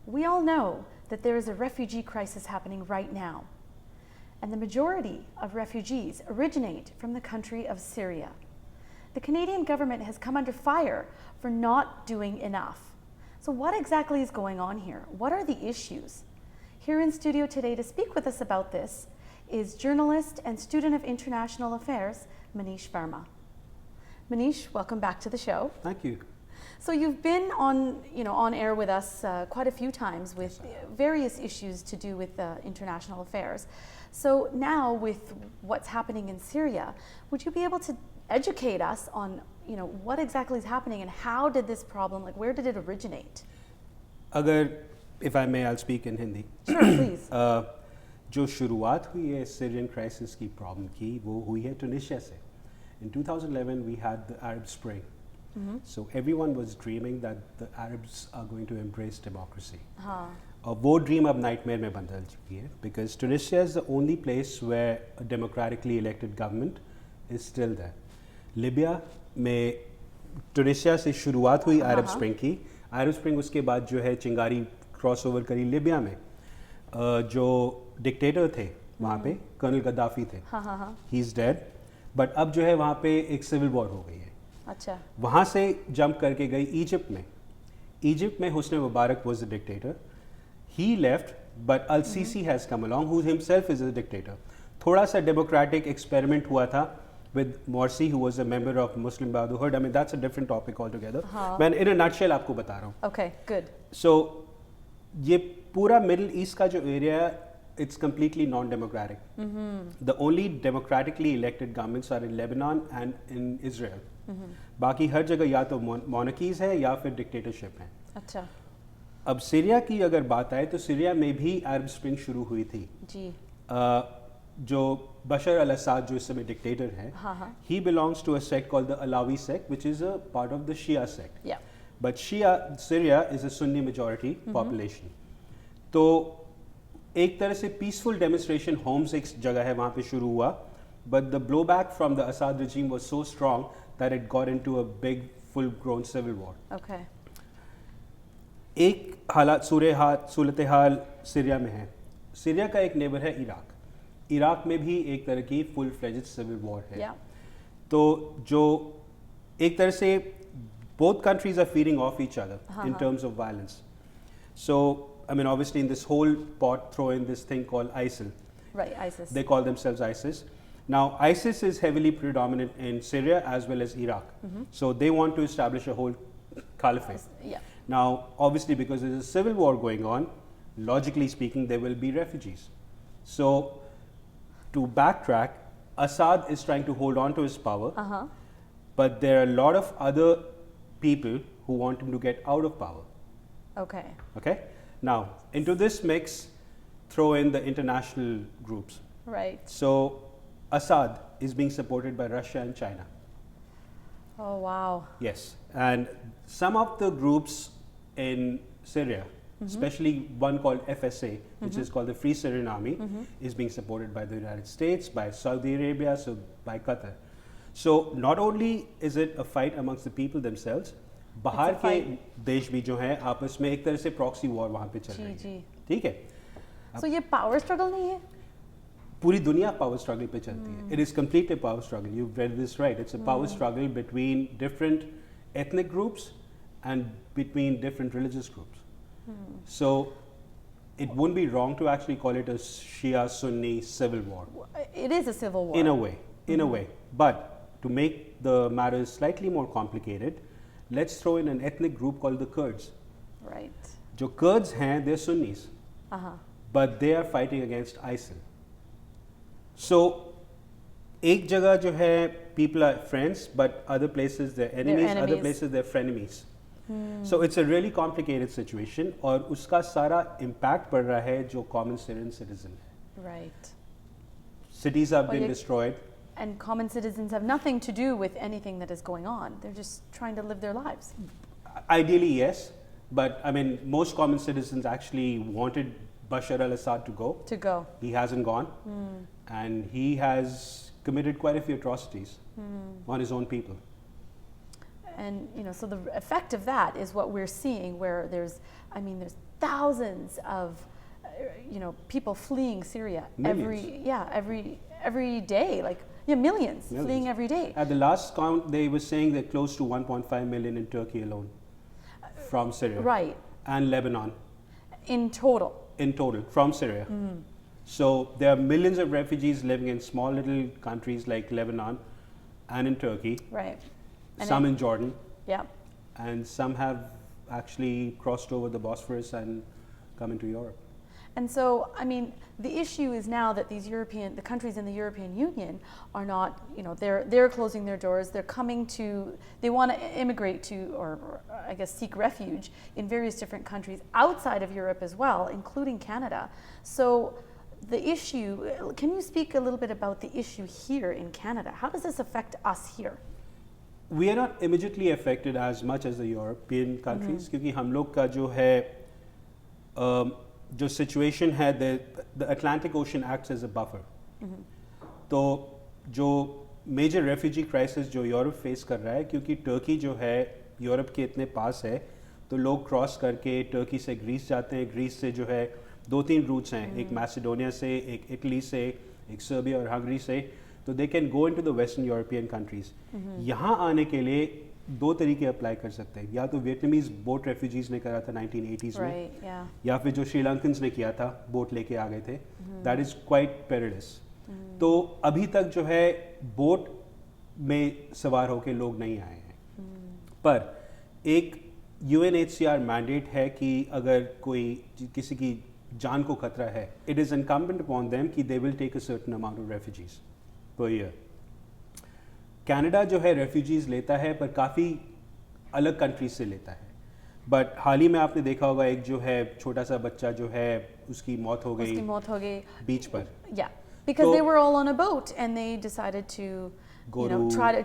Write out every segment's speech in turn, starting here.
We all know that there is a refugee crisis happening right now, and the majority of refugees originate from the country of Syria. The Canadian government has come under fire for not doing enough. So what exactly is going on here? What are the issues? Here in studio today to speak with us about this is journalist and student of international affairs, Manish Verma. Manish, welcome back to the show. Thank you. So you've been on air with us quite a few times with various issues to do with international affairs. So now with what's happening in Syria, would you be able to educate us on what exactly is happening and how did this problem, like where did it originate? If I may, I'll speak in Hindi. Sure, please. जो शुरुआत हुई है Syrian crisis की problem की वो हुई है Tunisia से. In 2011 we had the Arab Spring. So everyone was dreaming that the Arabs are going to embrace democracy. और वो dream अब nightmare में बदल चुकी है because Tunisia is the only place where a democratically elected government is still there. Libya में Tunisia से शुरुआत हुई Arab Spring की. Arab Spring उसके बाद जो है चिंगारी क्रॉस ओवर करी लिबिया में. जो डिक्टेटर थे वहाँ पे कर्नल गद्दाफी थे. He is dead. बट अब जो है वहाँ पे एक सिविल वॉर हो गई है. अच्छा. वहाँ से जंप करके गई इजिप्ट में. इजिप्ट में Hosni Mubarak was the dictator. He left but Al Sisi has come along who himself is a dictator. थोड़ा सा डेमोक्रेटिक एक्सपेरिमेंट हुआ था with Morsi, who was a member of Muslim Brotherhood. I mean, that's a different topic altogether. मैं in a nutshell आपको बता रहा हूँ. Okay, good. So, ये पूरा Middle East का जो area है, it's completely non-democratic. The only democratically elected governments are in Lebanon and in Israel. बाकी हर जगह या तो monarchies है या फिर dictatorship है. अच्छा. अब सीरिया की अगर बात आए तो सीरिया में भी Arab Spring शुरू हुई थी. जी. जो बशर अल-अस्साद जो इस समय डिक्टेटर है, he belongs to a sect called the Alawi sect, which is a part of the Shia sect. Yeah. But Syria is a Sunni majority population. तो एक तरह से peaceful demonstration homes एक जगह है वहाँ पे शुरू हुआ, but the blowback from the Assad regime was so strong that it got into a big full-grown civil war. Okay. एक हालात सूरत हाल सीरिया में है. सीरिया का एक नेबर है इराक. इराक में भी एक तरह की फुल फ्लेज्ड सिविल वॉर है. तो जो एक तरह से both countries are feeding off each other in terms of violence. So, I mean, obviously in this whole pot throw in this thing called ISIL. Right, ISIS. They call themselves ISIS. Now, ISIS is heavily predominant in Syria as well as Iraq. So they want to establish a whole caliphate. Yeah. Now, obviously because there's a civil war going on, logically speaking, there will be refugees. So, to backtrack, Assad is trying to hold on to his power, but there are a lot of other people who want him to get out of power. Okay. Okay? Now, into this mix, throw in the international groups. Right. So, Assad is being supported by Russia and China. Oh, wow. Yes. And some of the groups in Syria, especially one called FSA, which is called the Free Syrian Army, is being supported by the United States, by Saudi Arabia, so by Qatar. So not only is it a fight amongst the people themselves, बाहर के देश भी जो हैं आपस में एक तरह से proxy war वहाँ पे चल रही है. ठीक है? So ये power struggle नहीं है? पूरी दुनिया power struggle पे चलती है. It is completely a power struggle. You've read this right. It's a power struggle between different ethnic groups and between different religious groups. So it wouldn't be wrong to actually call it a Shia-Sunni civil war. It is a civil war. In a way. But to make the matters slightly more complicated, let's throw in an ethnic group called the Kurds. Right. जो Kurds हैं, they're Sunnis. But they are fighting against ISIL. So एक जगह जो है people are friends, but other places they're enemies, other places they're frenemies. So it's a really complicated situation और उसका सारा impact पड़ रहा है जो common Syrian citizen है. Right. Cities have been destroyed. And common citizens have nothing to do with anything that is going on. They're just trying to live their lives. Ideally, yes. But I mean, most common citizens actually wanted Bashar al-Assad to go. He hasn't gone. And he has committed quite a few atrocities on his own people. And so the effect of that is what we're seeing, where there's thousands of people fleeing Syria every day, millions fleeing every day. At the last count, they were saying they're close to 1.5 million in Turkey alone from Syria. Right. And Lebanon. In total. In total, from Syria. So there are millions of refugees living in small little countries like Lebanon and in Turkey. Right. And some in Jordan. Yeah. And some have actually crossed over the Bosphorus and come into Europe. And so, the issue is now that the countries in the European Union are not, they're closing their doors. They want to immigrate to, or I guess seek refuge in various different countries outside of Europe as well, including Canada. So the issue, can you speak a little bit about the issue here in Canada? How does this affect us here? We are not immediately affected as much as the European countries, क्योंकि हम लोग का जो है जो situation है the Atlantic ocean acts as a buffer. तो जो मेजर रेफ्यूजी क्राइसिस जो यूरोप फेस कर रहा है, क्योंकि टर्की जो है यूरोप के इतने पास है, तो लोग क्रॉस करके टर्की से ग्रीस जाते हैं. ग्रीस से जो है 2-3 रूट्स हैं, एक मैसेडोनिया से, एक इटली से, एक सर्बिया और हंगरी से. तो they can go into the western European countries. यहाँ आने के लिए 2 तरीके अप्लाई कर सकते हैं. या तो वियतनामीज बोट रेफ्यूजीज ने करा था 1980s में, या फिर जो श्रीलंकन्स ने किया था, बोट लेके आ गए थे. That is quite perilous. तो अभी तक जो है बोट में सवार होके लोग नहीं आए हैं. पर एक UNHCR मैंडेट है कि अगर कोई किसी की जान को खतरा है, it is incumbent upon them कि they will take a certain amount of refugees per year. Canada जो है रेफ्यूजीज लेता है, पर काफ़ी अलग कंट्रीज से लेता है. बट हाल ही में आपने देखा होगा, एक जो है छोटा सा बच्चा जो है उसकी मौत हो गई बीच पर. Because they were all on a boat and they decided to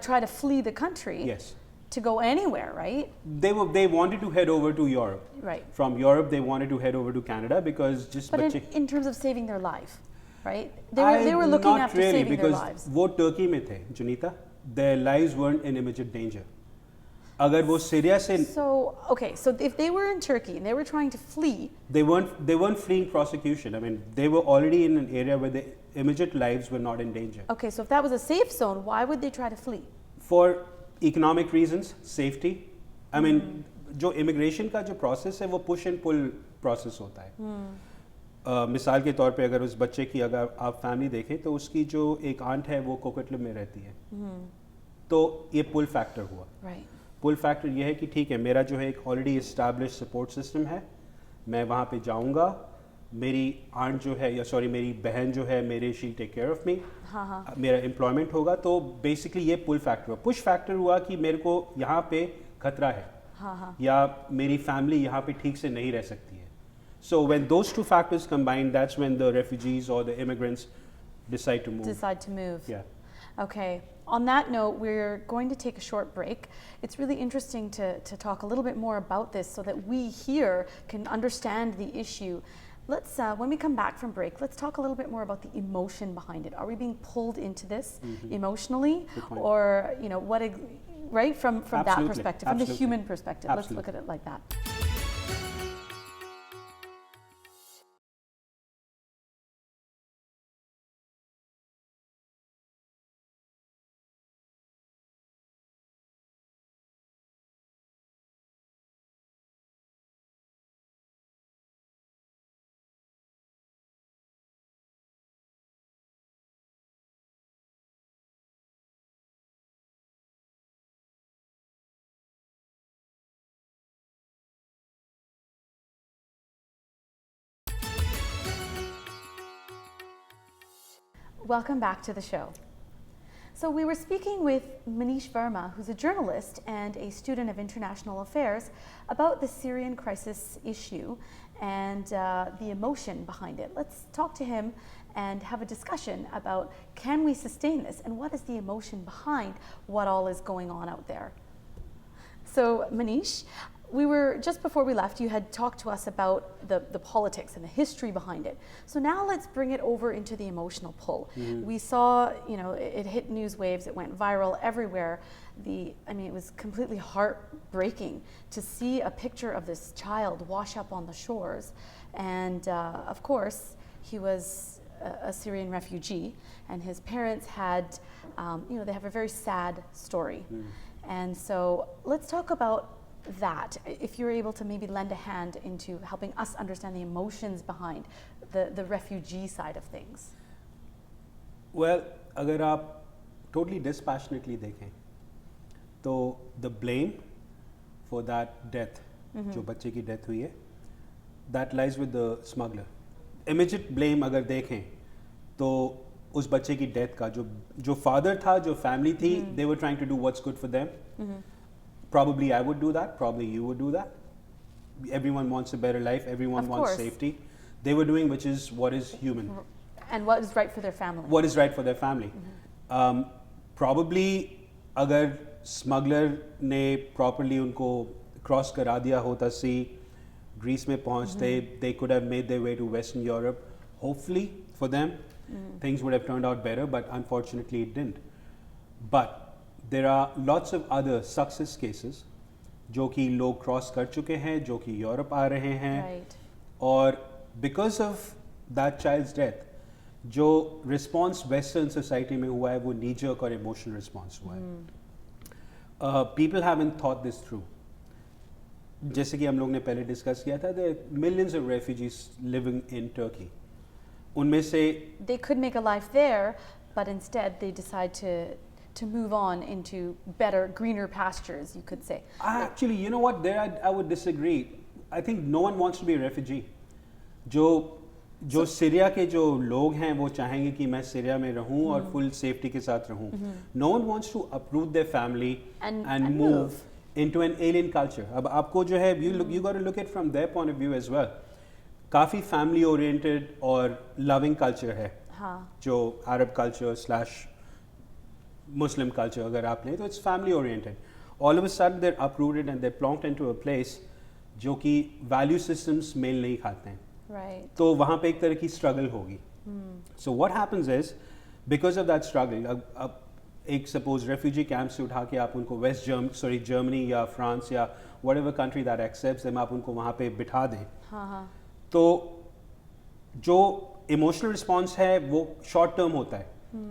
try to flee the country. Yes. To go anywhere, right? They wanted to head over to Europe. Right. From Europe they wanted to head over to Canada because just but in terms of saving their life, right? They were looking after really, saving their lives. वो Turkey में थे, Junita. Their lives weren't in immediate danger. अगर वो Syria से so if they were in Turkey and they were trying to flee, they weren't fleeing prosecution. I mean, they were already in an area where their immediate lives were not in danger. Okay, so if that was a safe zone, why would they try to flee? For economic reasons, safety. I mean, जो immigration का जो process है वो push and pull process होता है. मिसाल के तौर पे अगर उस बच्चे की अगर आप फैमिली देखें, तो उसकी जो एक आंट है वो कोकटलम में रहती है. तो ये पुल फैक्टर हुआ. पुल फैक्टर ये है कि ठीक है, मेरा जो है एक ऑलरेडी इस्टेब्लिश सपोर्ट सिस्टम है, मैं वहाँ पे जाऊँगा, मेरी आंट जो है, या सॉरी मेरी बहन जो है, मेरे she take care of me, मेरा एम्प्लॉयमेंट होगा. तो बेसिकली ये पुल फैक्टर हुआ. पुश फैक्टर हुआ कि मेरे को यहाँ पे खतरा है, या मेरी फैमिली यहाँ पे ठीक से नहीं रह सकती है. So when those two factors combine, that's when the refugees or the immigrants decide to move. Yeah. Okay. On that note, we're going to take a short break. It's really interesting to talk a little bit more about this so that we here can understand the issue. Let's, when we come back from break, let's talk a little bit more about the emotion behind it. Are we being pulled into this emotionally, or what? Right from that perspective, from the human perspective. Let's look at it like that. Welcome back to the show. So we were speaking with Manish Verma, who's a journalist and a student of international affairs, about the Syrian crisis issue and the emotion behind it. Let's talk to him and have a discussion about, can we sustain this, and what is the emotion behind what all is going on out there. So Manish, we were, just before we left, you had talked to us about the politics and the history behind it. So now let's bring it over into the emotional pull. We saw, you know, it hit news waves, it went viral everywhere. I mean, it was completely heartbreaking to see a picture of this child wash up on the shores. And of course, he was a Syrian refugee, and his parents had, you know, they have a very sad story. And so let's talk about that, if you're able to maybe lend a hand into helping us understand the emotions behind the refugee side of things. Well, अगर आप totally dispassionately देखें, तो the blame for that death, जो बच्चे की death हुई है, that lies with the smuggler. Immediate blame अगर देखें, तो उस बच्चे की death का जो father था, जो family थी, they were trying to do what's good for them. Probably I would do that. Probably you would do that. Everyone wants a better life. Everyone wants safety. They were doing what is human. And what is right for their family. What is right for their family. Probably अगर smuggler ने properly उनको cross करा दिया होता sea, Greece में पहुँचते, they could have made their way to Western Europe. Hopefully for them, things would have turned out better, but unfortunately it didn't. But there are lots of other success cases जो कि लोग cross कर चुके हैं, जो कि Europe आ रहे हैं, और because of that child's death जो रिस्पॉन्स वेस्टर्न सोसाइटी में हुआ है वो नीजर्क और इमोशनल रिस्पॉन्स हुआ है. People haven't thought this through. जैसे कि हम लोग ने पहले डिस्कस किया था, there millions of refugees living in Turkey. उनमें से they could make a life there, but instead they decide to move on into better, greener pastures, you could say. Actually, you know what? There I would disagree. I think no one wants to be a refugee. जो Syria के जो लोग हैं वो चाहेंगे कि मैं Syria में रहूं और फुल सेफ्टी के साथ रहूं. No one wants to uproot their family and move into an alien culture. अब आपको जो है you got to look at from their point of view as well. काफ़ी family oriented और loving culture है. जो Arab culture / Muslim culture अगर आप लें तो it's family oriented. All of a sudden they're uprooted and they're plonked into a place जो कि value systems मेल नहीं खाते हैं. Right. तो वहाँ पे एक तरह की struggle होगी. So what happens is because of that struggle, अब एक suppose refugee camp से उठा के आप उनको Germany या France या whatever country that accepts them, आप उनको वहाँ पे बिठा दें. तो जो emotional response है वो short term होता है.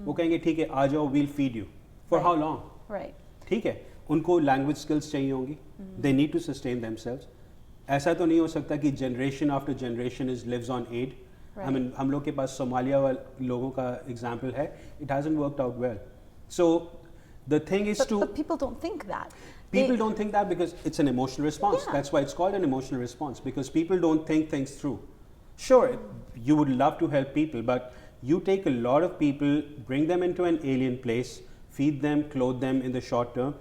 वो कहेंगे ठीक है आ जाओ, we'll feed you. For how long? Right. ठीक है, उनको language skills चाहिए होंगी. They need to sustain themselves. ऐसा तो नहीं हो सकता कि generation after generation lives on aid. I mean, हम लोग के पास सोमालिया वाले लोगों का example है. It hasn't worked out well. So the thing is but people don't think that. People don't think that because it's an emotional response. Yeah. That's why it's called an emotional response, because people don't think things through. Sure, you would love to help people, but you take a lot of people, bring them into an alien place, feed them, clothe them in the short term,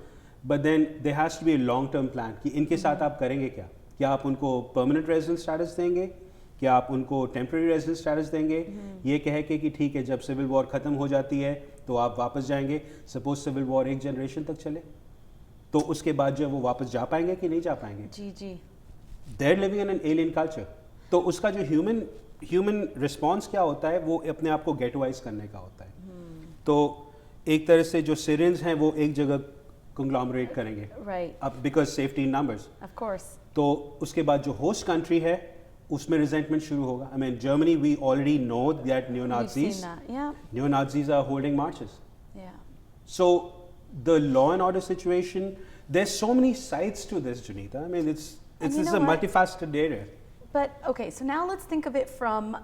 but then there has to be a long term plan कि इनके साथ आप करेंगे क्या? क्या आप उनको permanent resident status देंगे? क्या आप उनको temporary resident status देंगे? ये कह के कि ठीक है जब civil war ख़त्म हो जाती है तो आप वापस जाएंगे. Suppose civil war एक generation तक चले, तो उसके बाद जो वो वापस जा पाएंगे कि नहीं जा पाएंगे? जी. They're living in an alien culture. तो उसका जो ह्यूमन रिस्पॉन्स क्या होता है वो अपने आप को गेटवाइज करने का होता है. तो एक तरह से जो सीरियंस हैं वो एक जगह कंग्लोमरेट करेंगे, अब because safety in numbers. Of course. तो उसके बाद जो होस्ट कंट्री है उसमें रिजेंटमेंट शुरू होगा. I mean Germany we already know that neo-Nazis are holding marches. So the law and order situation, there's so many sides to this, Junita. I mean it's a multifaceted area. But okay, so now let's think of it from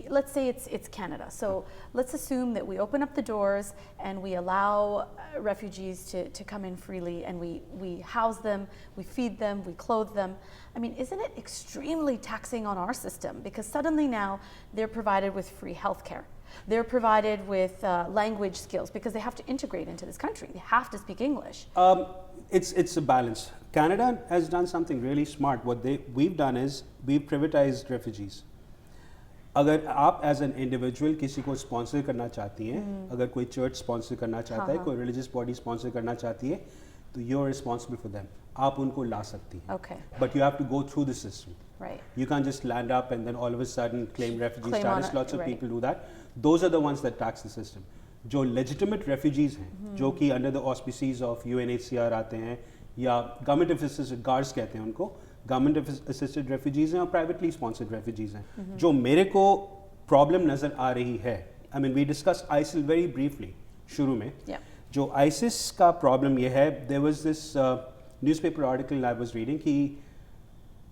let's say it's Canada. So let's assume that we open up the doors and we allow refugees to come in freely, and we house them, we feed them, we clothe them. I mean, isn't it extremely taxing on our system? Because suddenly now they're provided with free healthcare. They're provided with language skills because they have to integrate into this country. They have to speak English. It's a balance. Canada has done something really smart. What we've done is we've privatized refugees. अगर आप as an individual किसी को sponsor करना चाहती हैं, अगर कोई church sponsor करना चाहता है, कोई रिलीजियस बॉडी स्पॉन्सर करना चाहती है, तो you are responsible for them. आप उनको ला सकती हैं. Okay. But you have to go through the system. Right. You can't just land up and then all of a sudden claim refugee Claim on status. it, Lots of right. people do that. Those are the ones that tax the system. जो legitimate refugees हैं, जो कि under the auspices of UNHCR आते हैं या government assisted guards कहते हैं उनको, government assisted refugees हैं और privately sponsored refugees हैं. जो मेरे को problem नज़र आ रही है, I mean we discussed ISIL very briefly शुरू में. Yeah. जो ISIS का problem ये है, there was this newspaper article I was reading कि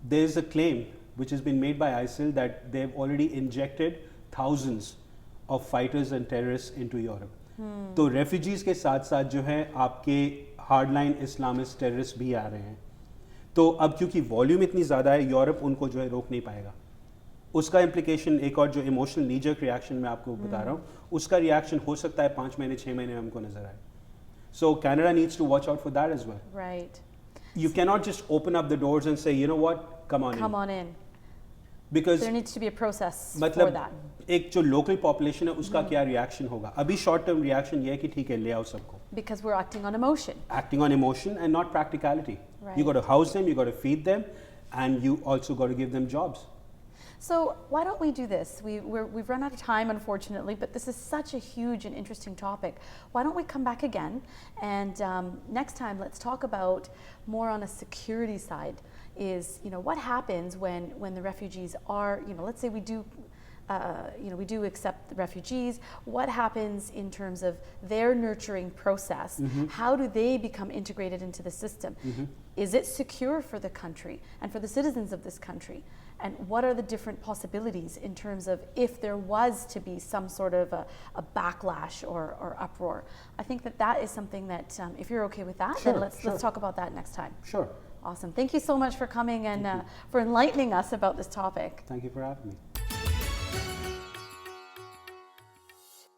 there is a claim which has been made by ISIL that they've already injected thousands of fighters and terrorists into Europe. तो refugees के साथ साथ जो है आपके hardline Islamist terrorists भी आ रहे हैं. तो अब क्योंकि वॉल्यूम इतनी ज़्यादा है, यूरोप उनको जो है रोक नहीं पाएगा. उसका इम्प्लीकेशन एक और जो इमोशनल नीजर्क रिएक्शन मैं आपको बता रहा हूँ, उसका रिएक्शन हो सकता है 5 महीने 6 महीने में हमको नजर आए. So Canada needs to watch out for that as well. Right. You cannot just open up the doors and say, you know what, come on Come in. on in. Because There needs to be a process for मतलब that. एक जो local population है उसका क्या reaction होगा. अभी short term reaction ये है कि ठीक है ले आओ सबको. Because we're acting on emotion. Acting on emotion and not practicality. Right. You got to house them, you got to feed them, and you also got to give them jobs. So why don't we do this? We've run out of time, unfortunately, but this is such a huge and interesting topic. Why don't we come back again? And next time, let's talk about more on a security side. Is what happens when the refugees are let's say we do. We do accept the refugees. What happens in terms of their nurturing process? How do they become integrated into the system? Is it secure for the country and for the citizens of this country? And what are the different possibilities in terms of if there was to be some sort of a backlash or uproar? I think that is something that, if you're okay with that, Sure, then let's sure. talk about that next time. Sure. Awesome. Thank you so much for coming and for enlightening us about this topic. Thank you for having me.